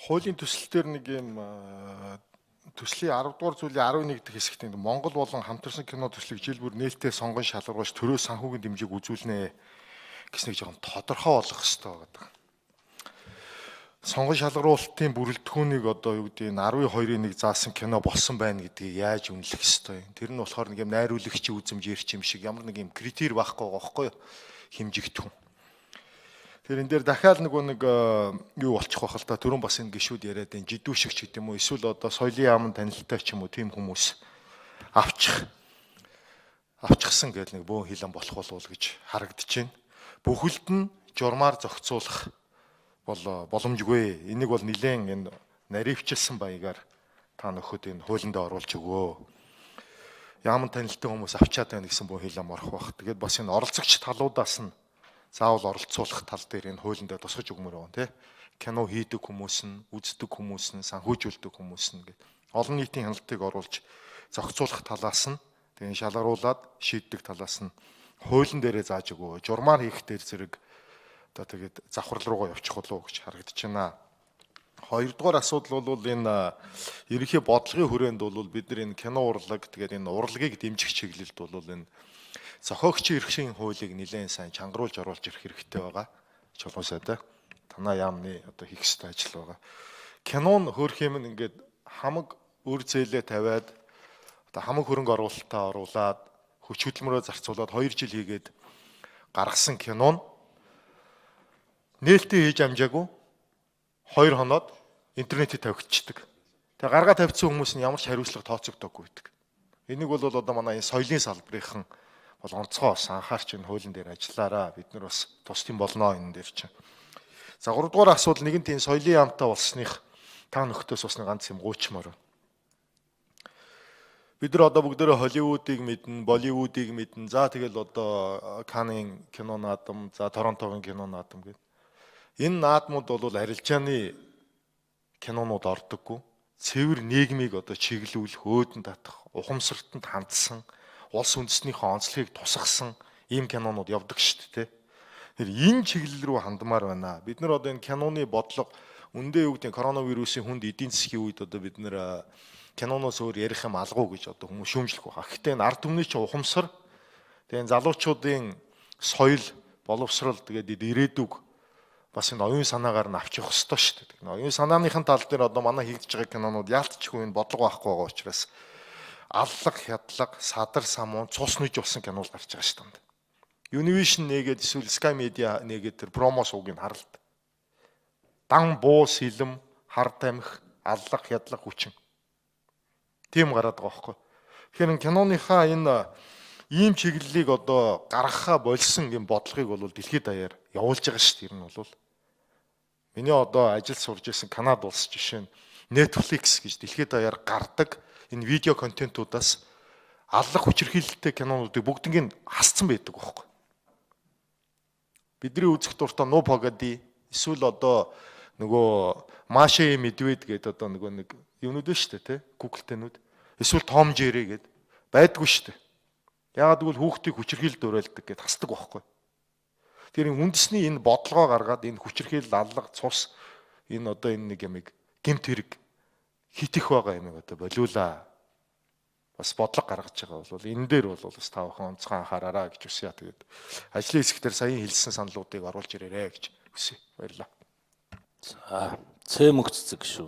Хуулийн төсөл дээр нэг юм төслийн 10 дугаар зүйлийн 11 дэх хэсэгт нэг Монгол болон хамтарсан кино төслийг жил бүр нээлттэй сонгон шалгаруулж төрөө санхүүгийн дэмжээг үзүүлнэ гэсэн нэг жоохон тодорхой болох хэрэгтэй байдаг. Сонгон шалгаруулалтын бүрэлдэхүүнийг одоо юу гэдэг нь 12-ийн 1 заасан кино болсон байна гэдгийг яаж үнэлэх ёстой юм. Тэр нь болохоор нэг юм найруулагчийн үзмж ирч юм шиг ямар нэг юм критерий байхгүй байгаа байхгүй юу? Хэмжигдэхүүн. Тэр энэ дээр дахиад нэг юу болчих واخ л та түрүүн бас энэ гişүүд яриад энэ жидүүшигч гэдэг юм уу эсвэл одоо соёлын яамн танилтай ч юм уу тийм хүмүүс авчихсан гэдэг нэг бөөн хилэн болох болов гэж харагдаж байна. Бүхэлд нь журмаар зохицуулах боломжгүй. Энийг бол нэлээд энэ наривчилсан баягаар та нөхөд энэ хуулинд оруулж өгөө. Яамн танилтай хүмүүс авчаад байна гэсэн бөөн хилэн морох бах. Тэгээд бас энэ оролцогч талуудаас нь заавал оролцуулах тал дээр энэ хуулиндаа тусгаж өгмөр байгаа тийм. Кино хийдэг хүмүүс нь, үздэг хүмүүс нь, санхүүжүүлдэг хүмүүс нь гэдэг олон нийтийн хяналтыг оруулж зохицуулах талаас нь тэгээд шалгаруулад шийддэг талаас нь хуулийн дээрээ зааж өгөө. Журмаар хийх дээр зэрэг одоо тэгээд завхрал руугаа явчих болов гэж харагдаж байна. Хоёрдугаар асуудал бол энэ ерөнхий бодлогын хүрээнд бол бид нар энэ кино урлаг тэгээд энэ урлагийг дэмжих чиглэлд бол энэ зохиогчийн эрхшийн хуулийг нэлээд сайн чангаруулж оруулж ирэх хэрэгтэй байгаа. Чулуусаа да. Танаа яамны одоо хийх ёстой ажил байгаа. Кинон хөрх юм ингээд хамаг өр зээлээ тавиад одоо хамаг хөрөнгө оруулалтаа оруулаад хүч хөдөлмөрөө зарцуулаад 2 жил хийгээд гаргасан кинон нээлттэй хийж амжаагүй 2 хоноод интернетид тавигдчихдаг. Тэгээ гаргаа тавьсан хүмүүс нь ямар ч хариуцлага тооцогдоогүй байдаг. Энийг бол одоо манай энэ соёлын салбарынхан бол онцгой бас анхаарч энэ хуулийн дээр ажиллаараа бид нар бас тусдсан болно энэ дээр чинь. За 3 дугаар асуудал нэгэнт энэ соёлын яамтай болсных та нөхдөс бас нэг ганц юм гуйчмаар байна. Бид нар одоо бүгдээрээ Холливуудыг мэднэ, Болливуудыг мэднэ. За тэгэл одоо Каннын кино наадам, за Торонтогийн кино наадам гэдэг. Энэ наадмууд бол арилжааны кинонууд ордоггүй. Цэвэр нийгмийг одоо чиглүүлэх, өөдөн татах, ухамсартанд хандсан улс үндэстнийхээ онцлогийг тусгасан ийм кинонууд явдаг шүү дээ. Тэр энэ чиглэл рүү хандмаар байна. Бид нар одоо энэ киноны бодлого үндэ юу гэдэг коронавирусын хүнд эдийн засгийн үед одоо бид нар киноноос өөр ярих юм алгуу гэж одоо хүмүүс шүүмжлэх байгаа. Гэхдээ энэ ард түмний чинь ухамсар тэгээ залуучуудын соёл, боловсрал тэгээд ирээдүг бас энэ оюун санаагаар нь авч явах хэрэгтэй шүү дээ. Оюун санааныхын тал дээр одоо манай хийгдэж байгаа кинонууд яалтчгүй энэ бодлого байхгүй байгаа учраас аллах, хядлага, садар, самуун, цус нүж болсон кинол гарч байгаа шүү дээ. Univision нэгээд эсвэл Sky Media нэгээд тэр промо суугийг харалт. Дан буу сэлэм, хар тамхи, аллах, хядлага хүчин. Тийм гараад байгаа байхгүй. Тэгэхээр киноныхаа энэ ийм чиглэлийг одоо гаргахаа болсон юм бодлогыг бол дэлхийд даяар явуулж байгаа шүү дээ. Ер нь бол миний одоо ажил сурж исэн Канада улс жишээ нь Netflix гэж дэлхийд даяар гардаг энэ видео контентуудаас аллах хүчирхийлэлтэй кинонуудыг бүгднийг хасцсан байдаг байхгүй. Бидний үзэх дуртай No Pagadi эсвэл одоо нөгөө Маша и Медведь гэдэг одоо нөгөө нэг юмнууд байна шүү дээ, тий? Google-тэнүүд. Эсвэл Том Jerry гэдэг байдгүй шүү дээ. Яагаад гэвэл хүүхдийг хүчирхийлэлд уриалдаг гэдээ хасдаг байхгүй. Тэр үндэсний энэ бодлогоо гаргаад энэ хүчирхийлэл, аллах, цус энэ одоо энэ нэг ямиг гэмт хэрэг хитэх байгаа юм одоо болиулаа. Бас бодлого гаргаж байгаа бол энэ дээр бол бас та бүхэн онцгой анхаараарай гэж хүсье. Тэгээд ажлын хэсгээр саяхан хэлсэн саналуудыг оруулж ирээрэй гэж хүсье. Баярлалаа. За, цэм өгцөг шүү.